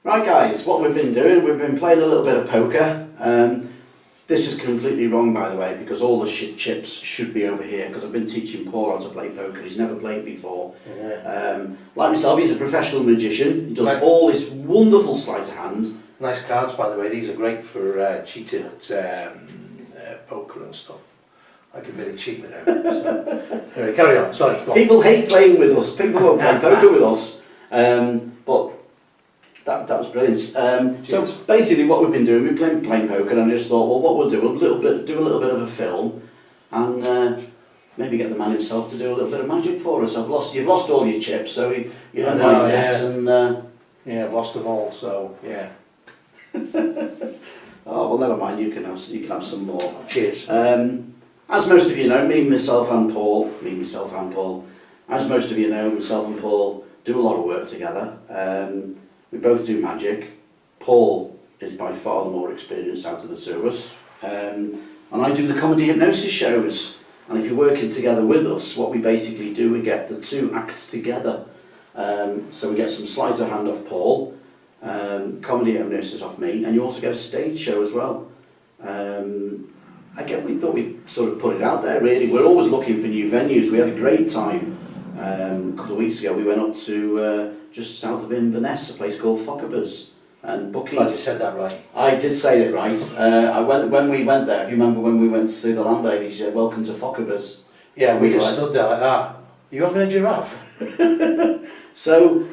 Right guys, what we've been doing, we've been playing a little bit of poker. This is completely wrong by the way, because all the chips should be over here, because I've been teaching Paul how to play poker. He's never played before. Yeah. Like myself, he's a professional magician. He does all this wonderful sleight of hand. Nice cards by the way, these are great for cheating at poker and stuff. I can really cheat with them. So. Anyway, carry on, sorry. Go on. People hate playing with us, people won't play poker with us. But that was brilliant. So basically what we've been doing, we've been playing poker, and I just thought, well, what we'll do, do a little bit of a film, and maybe get the man himself to do a little bit of magic for us. You've lost all your chips, so you don't mind this, and yeah, I've lost them all, so yeah. Oh well, never mind. You can have some more. Cheers. As most of you know, myself and Paul. As most of you know, myself and Paul do a lot of work together. We both do magic. Paul is by far the more experienced out of the two of us. And I do the comedy hypnosis shows. And if you're working together with us, what we basically do, we get the two acts together. So we get some sleight of hand off Paul, comedy hypnosis off me, and you also get a stage show as well. Again, we thought we'd sort of put it out there really. We're always looking for new venues. We had a great time. A couple of weeks ago we went up to just south of Inverness, a place called Fockabers, and booking. Glad you said that right. I did say it right. When we went there, if you remember when we went to see the landlady, she said, "Welcome to Fockabers." Yeah, we just stood there like that. You having a giraffe? So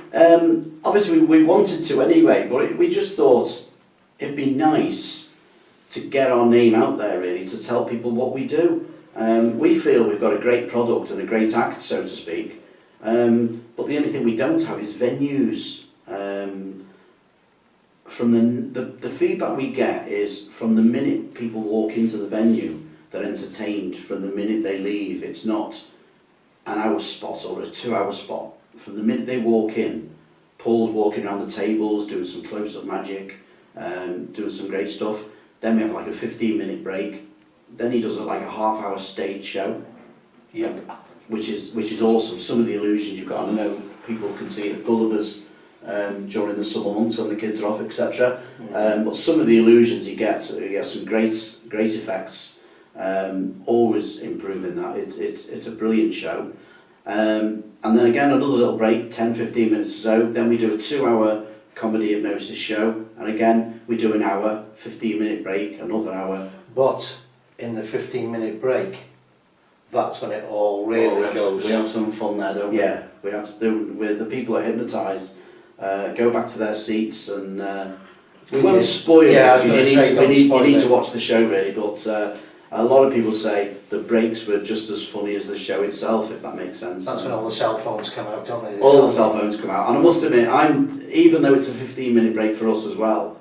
obviously we wanted to anyway, but we just thought it'd be nice to get our name out there really, to tell people what we do. We feel we've got a great product and a great act, so to speak, but the only thing we don't have is venues. From the feedback we get is from the minute people walk into the venue, they're entertained from the minute they leave. It's not an hour spot or a 2 hour spot. From the minute they walk in, Paul's walking around the tables, doing some close-up magic, doing some great stuff. Then we have like a 15-minute break. Then he does like a half-hour stage show, which is awesome. Some of the illusions you've got, I know people can see it at Gulliver's during the summer months when the kids are off, etc. But some of the illusions you get some great effects. Always improving that. It's a brilliant show. And then again another little break, 10-15 minutes or so. Then we do a 2 hour comedy hypnosis show, and again we do an hour, 15-minute break, another hour. But in the 15-minute break, that's when it all really goes. We have some fun there, don't we? Yeah. We have to do with the people who are hypnotised, go back to their seats, and we won't spoil it, because you need to watch the show really, but a lot of people say the breaks were just as funny as the show itself, if that makes sense. That's when all the cell phones come out, don't they? All the cell phones come out, and I must admit, even though it's a 15-minute break for us as well,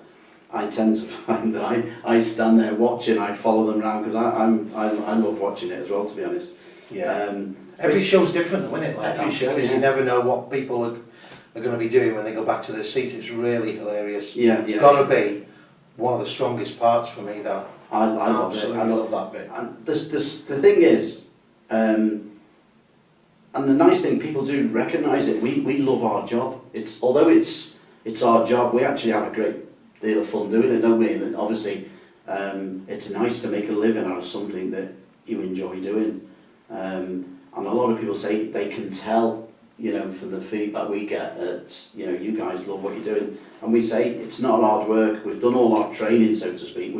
I tend to find that I stand there watching, I follow them around, because I love watching it as well, to be honest. Yeah. Every show's different though, isn't it? Like every show, because you never know what people are going to be doing when they go back to their seats. It's really hilarious. Yeah, it's got to be one of the strongest parts for me. That I love it. I love that bit. And the thing is, and the nice thing, people do recognise it. We love our job. Although it's our job, we actually have a great deal of fun doing it, don't we? And obviously, it's nice to make a living out of something that you enjoy doing. And a lot of people say they can tell, from the feedback we get that, you guys love what you're doing. And we say it's not hard work. We've done all our training, so to speak.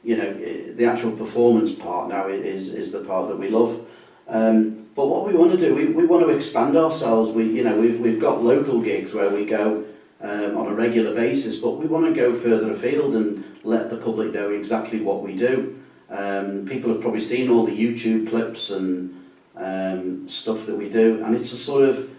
The actual performance part now is the part that we love. But what we want to do, we want to expand ourselves. We've got local gigs where we go on a regular basis, but we want to go further afield and let the public know exactly what we do. People have probably seen all the YouTube clips and stuff that we do, and it's a sort of,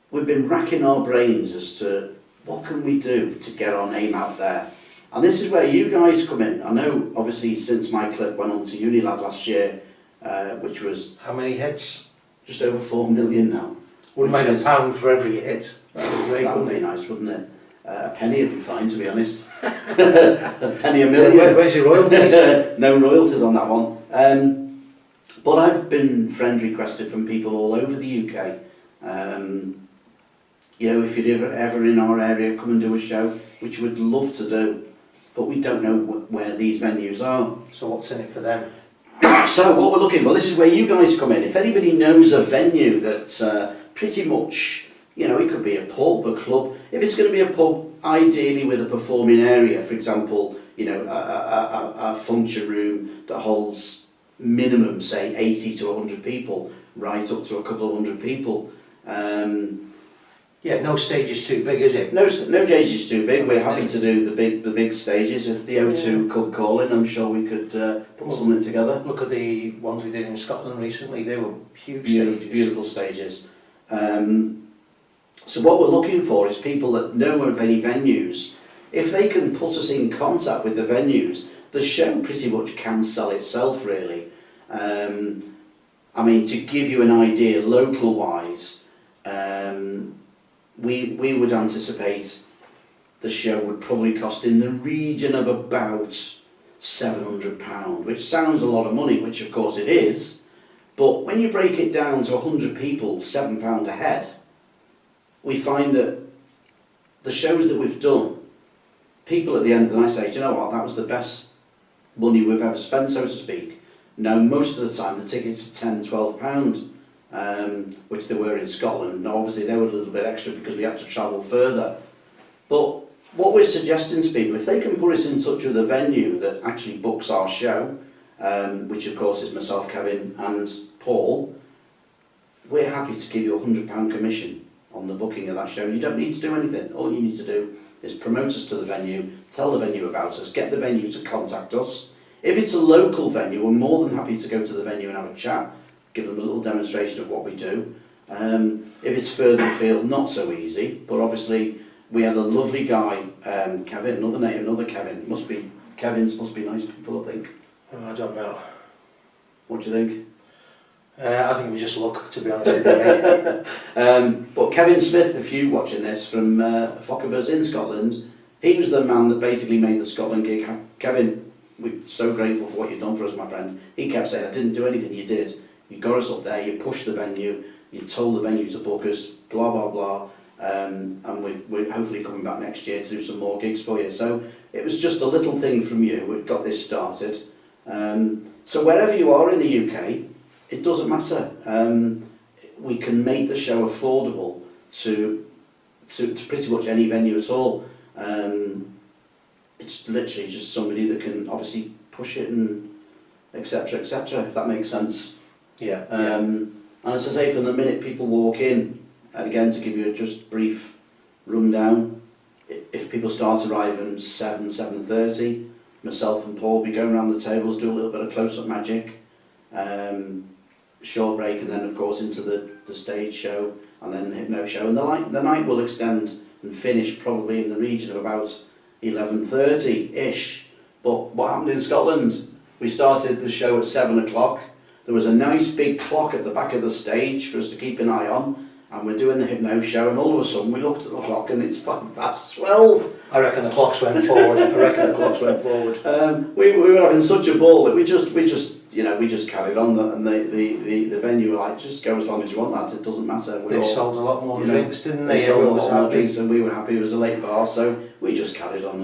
we've been racking our brains as to what can we do to get our name out there. And this is where you guys come in. I know, obviously, since my clip went on to Unilad last year, which was... How many hits? Just over 4 million now. Wouldn't mind a pound for every hit. That would be nice, wouldn't it? A penny would be fine, to be honest. A penny a million. Where's your royalties? No royalties on that one. But I've been friend requested from people all over the UK. you know, if you're ever in our area, come and do a show, which we'd love to do, but we don't know where these venues are. So what's in it for them? So what we're looking for, this is where you guys come in. If anybody knows a venue that's pretty much, you know, it could be a pub, a club. If it's going to be a pub, ideally with a performing area, for example, you know, a function room that holds minimum, say, 80 to 100 people, right up to a couple of hundred people. Yeah, no stage is too big, is it? No stage is too big. We're happy to do the big stages. If the O2 could call in, I'm sure we could put something together. Look at the ones we did in Scotland recently. They were huge Beautiful stages. So what we're looking for is people that know of any venues. If they can put us in contact with the venues, the show pretty much can sell itself, really. I mean, to give you an idea, local-wise, we would anticipate the show would probably cost in the region of about £700, which sounds a lot of money, which of course it is, but when you break it down to 100 people, £7 a head, we find that the shows that we've done, people at the end of the night say, do you know what, that was the best money we've ever spent, so to speak. Now, most of the time the tickets are £10, £12, which they were in Scotland. Now, obviously they were a little bit extra because we had to travel further. But what we're suggesting to people, if they can put us in touch with a venue that actually books our show, which of course is myself, Kevin and Paul, we're happy to give you £100 commission on the booking of that show. You don't need to do anything. All you need to do is promote us to the venue, tell the venue about us, get the venue to contact us. If it's a local venue, we're more than happy to go to the venue and have a chat, give them a little demonstration of what we do. If it's further afield, not so easy, but obviously we had a lovely guy, Kevin, another Kevin. Kevins must be nice people, I think. Oh, I don't know. What do you think? I think it was just luck, to be honest with you. But Kevin Smith, if you're watching this, from Fockabers in Scotland, he was the man that basically made the Scotland gig. Kevin, we're so grateful for what you've done for us, my friend. He kept saying, I didn't do anything, you did. You got us up there, you pushed the venue, you told the venue to book us, blah, blah, blah. And we're hopefully coming back next year to do some more gigs for you. So it was just a little thing from you that got this started. So wherever you are in the UK, it doesn't matter. We can make the show affordable to pretty much any venue at all. It's literally just somebody that can obviously push it and etc., etc., if that makes sense. Yeah. And as I say, from the minute people walk in, and again to give you a just brief rundown, if people start arriving 7:30, myself and Paul will be going around the tables, do a little bit of close-up magic, short break, and then of course into the stage show, and then the hypno show, and the night will extend and finish probably in the region of about 11:30-ish. But what happened in Scotland, we started the show at 7 o'clock. There was a nice big clock at the back of the stage for us to keep an eye on, and we're doing the hypno show, and all of a sudden we looked at the clock and it's 12:05. I reckon the clocks went forward. We were having such a ball that we just carried on, and the venue were like, just go as long as you want, that, it doesn't matter. They sold a lot more drinks, didn't they? They sold a lot more drinks, and we were happy. It was a late bar, so we just carried on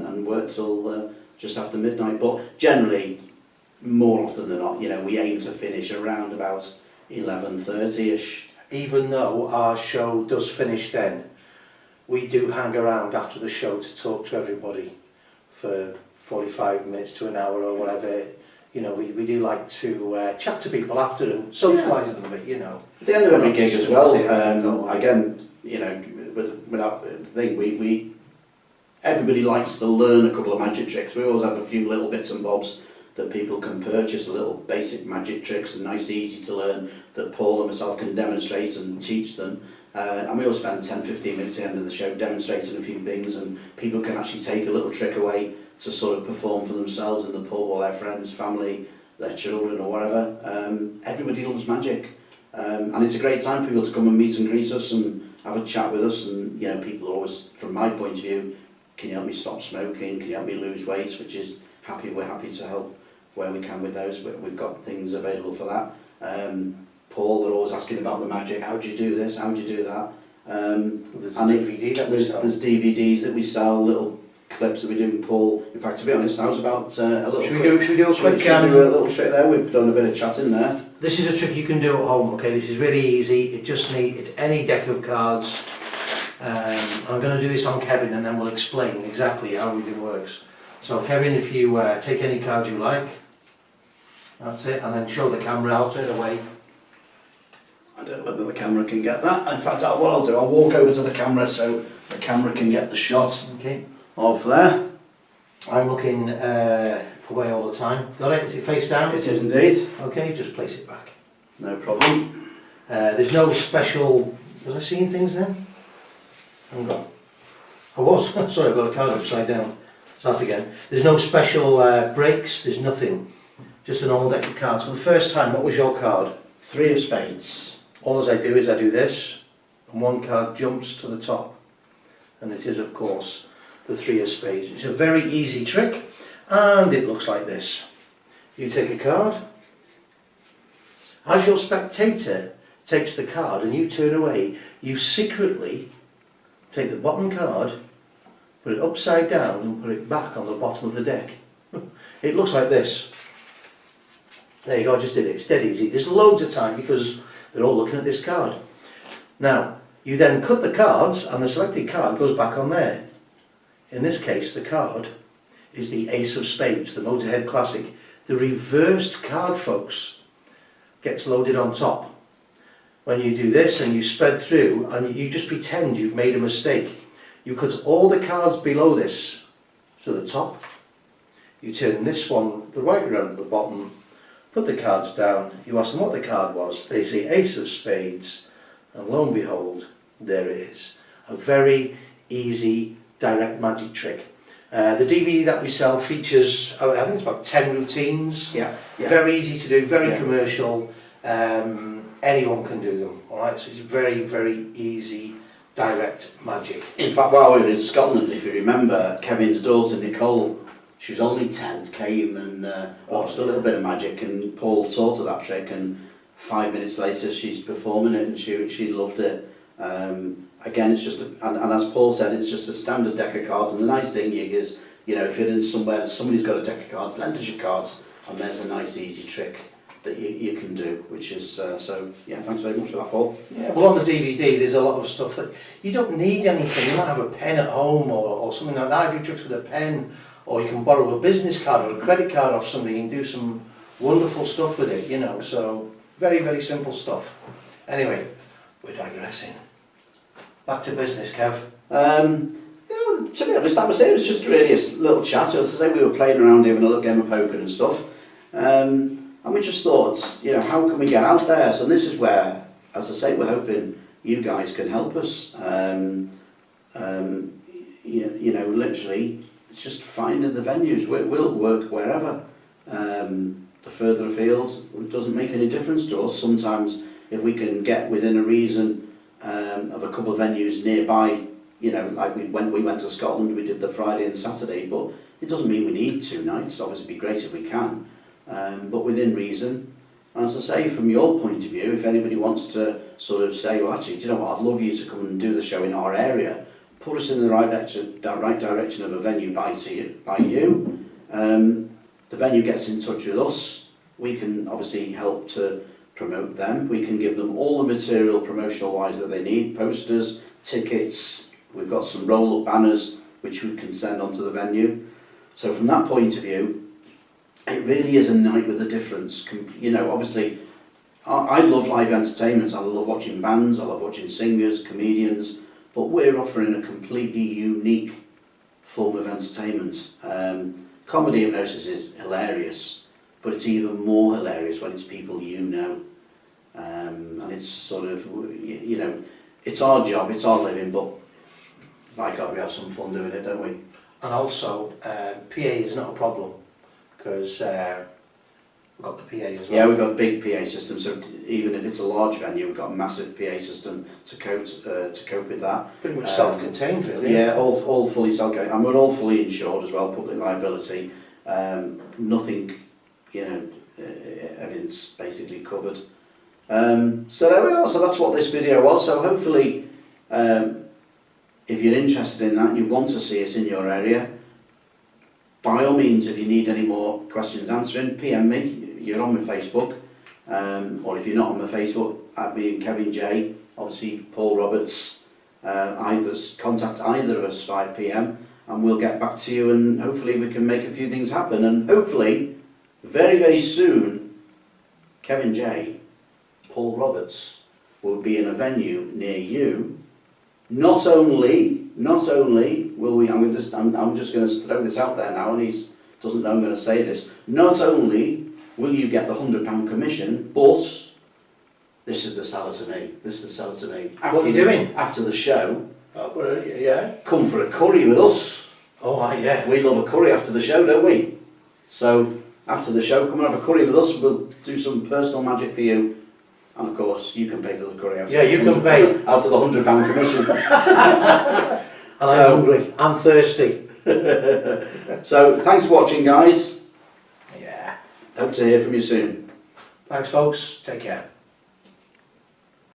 and worked till just after midnight. But generally, more often than not, we aim to finish around about 11:30-ish. Even though our show does finish then, we do hang around after the show to talk to everybody for 45 minutes to an hour or whatever. We do like to chat to people after and socialise a little bit, At the end of every gig as well, again, without the thing, everybody likes to learn a couple of magic tricks. We always have a few little bits and bobs that people can purchase, little basic magic tricks, and nice, easy to learn, that Paul and myself can demonstrate and teach them. And we all spend 10-15 minutes at the end of the show demonstrating a few things, and people can actually take a little trick away to sort of perform for themselves in the pub, or their friends, family, their children, or whatever. Everybody loves magic, and it's a great time for people to come and meet and greet us and have a chat with us. And people are always, from my point of view, can you help me stop smoking? Can you help me lose weight? Which is we're happy to help where we can with those. We've got things available for that. Paul, they're always asking about the magic. How do you do this? How do you do that? There's a and DVD that we sell. There's DVDs that we sell, little clips that we do with Paul. In fact, to be honest, I was about a little. Should we do a quick? Should do a little trick there? We've done a bit of chatting there. This is a trick you can do at home. Okay, this is really easy. It's any deck of cards. I'm going to do this on Kevin, and then we'll explain exactly how everything works. So Kevin, if you take any card you like, that's it, and then show the camera. I'll turn away. I don't know whether the camera can get that. In fact, what I'll do, I'll walk over to the camera so the camera can get the shot of there. I'm looking away all the time. Got it? Is it face down? It is indeed. Okay, just place it back. No problem. There's no special... Was I seeing things then? Hang on. I was. Sorry, I've got a card upside down. Start again. There's no special breaks. There's nothing. Just an old deck of cards. For the first time, what was your card? 3 of spades. All as I do is I do this, and one card jumps to the top. And it is, of course, the 3 of spades. It's a very easy trick, and it looks like this. You take a card. As your spectator takes the card and you turn away, you secretly take the bottom card, put it upside down and put it back on the bottom of the deck. It looks like this. There you go, I just did it. It's dead easy. There's loads of time because they're all looking at this card. Now, you then cut the cards and the selected card goes back on there. In this case, the card is the Ace of Spades, the Motorhead Classic. The reversed card, folks, gets loaded on top. When you do this and you spread through and you just pretend you've made a mistake, you cut all the cards below this to the top. You turn this one the right around to the bottom, put the cards down, you ask them what the card was, they say Ace of Spades, and lo and behold, there it is. A very easy direct magic trick. The DVD that we sell features, I think it's about 10 routines. Yeah. Very easy to do, very commercial. Anyone can do them, alright? So it's very, very easy, direct magic. In fact, while we were in Scotland, if you remember, Kevin's daughter Nicole, she was only 10, came and watched a little bit of magic, and Paul taught her that trick, and 5 minutes later she's performing it and she loved it. Again, it's just, and as Paul said, it's just a standard deck of cards, and the nice thing is, you know, if you're in somewhere, somebody's got a deck of cards, lend us your cards, and there's a nice easy trick that you can do, which is, so yeah, thanks very much for that, Paul. Yeah, well, on the DVD there's a lot of stuff that you don't need anything. You might have a pen at home or something like that. I do tricks with a pen, or you can borrow a business card or a credit card off somebody and do some wonderful stuff with it, you know, so very, very simple stuff. Anyway, we're digressing. Back to business, Kev. To be honest, that was it. It was just really a little chat. As I say, we were playing around, having a little game of poker and stuff. And we just thought, you know, how can we get out there? So this is where, as I say, we're hoping you guys can help us. You know, literally, it's just finding the venues. We'll work wherever. The further afield, it doesn't make any difference to us. Sometimes, if we can get within a reason of a couple of venues nearby, you know, like we went to Scotland, we did the Friday and Saturday, but it doesn't mean we need 2 nights. Obviously, it'd be great if we can. But within reason, as I say, from your point of view, if anybody wants to sort of say, well, actually, do you know what, I'd love you to come and do the show in our area, put us in the right direction of a venue by you. The venue gets in touch with us. We can obviously help to promote them. We can give them all the material promotional-wise that they need, posters, tickets. We've got some roll-up banners which we can send onto the venue. So from that point of view, it really is a night with a difference. You know, obviously, I love live entertainment. I love watching bands. I love watching singers, comedians. But we're offering a completely unique form of entertainment. Comedy hypnosis is hilarious, but it's even more hilarious when it's people you know. And it's sort of, you know, it's our job, it's our living, but by God, we have some fun doing it, don't we? And also, PA is not a problem, because we've got the PA as well. Yeah, we've got a big PA system, so even if it's a large venue, we've got a massive PA system to cope with that. Pretty much self-contained, really. Yeah, all fully self-contained, and we're all fully insured as well, public liability. Nothing, you know, everything's basically covered. So there we are. So that's what this video was. So hopefully if you're interested in that and you want to see us in your area, by all means, if you need any more questions answering, PM me. You're on my Facebook, or if you're not on my Facebook, add me and Kevin J. Obviously, Paul Roberts. Contact either of us via PM, and we'll get back to you, and hopefully we can make a few things happen. And hopefully, very, very soon, Kevin J, Paul Roberts will be in a venue near you. Not only will we, I'm just going to throw this out there now, and he doesn't know I'm going to say this. Not only will you get the £100 commission, but this is the seller to me. This is the seller to me. What are you doing? After the show, Yeah. come for a curry with us. Oh, yeah. We love a curry after the show, don't we? So after the show, come and have a curry with us. We'll do some personal magic for you. And of course, you can pay for the curry. Yeah, you can pay. Out of the £100 commission. I'm hungry. I'm thirsty. So thanks for watching, guys. Yeah. Hope to hear from you soon. Thanks, folks. Take care.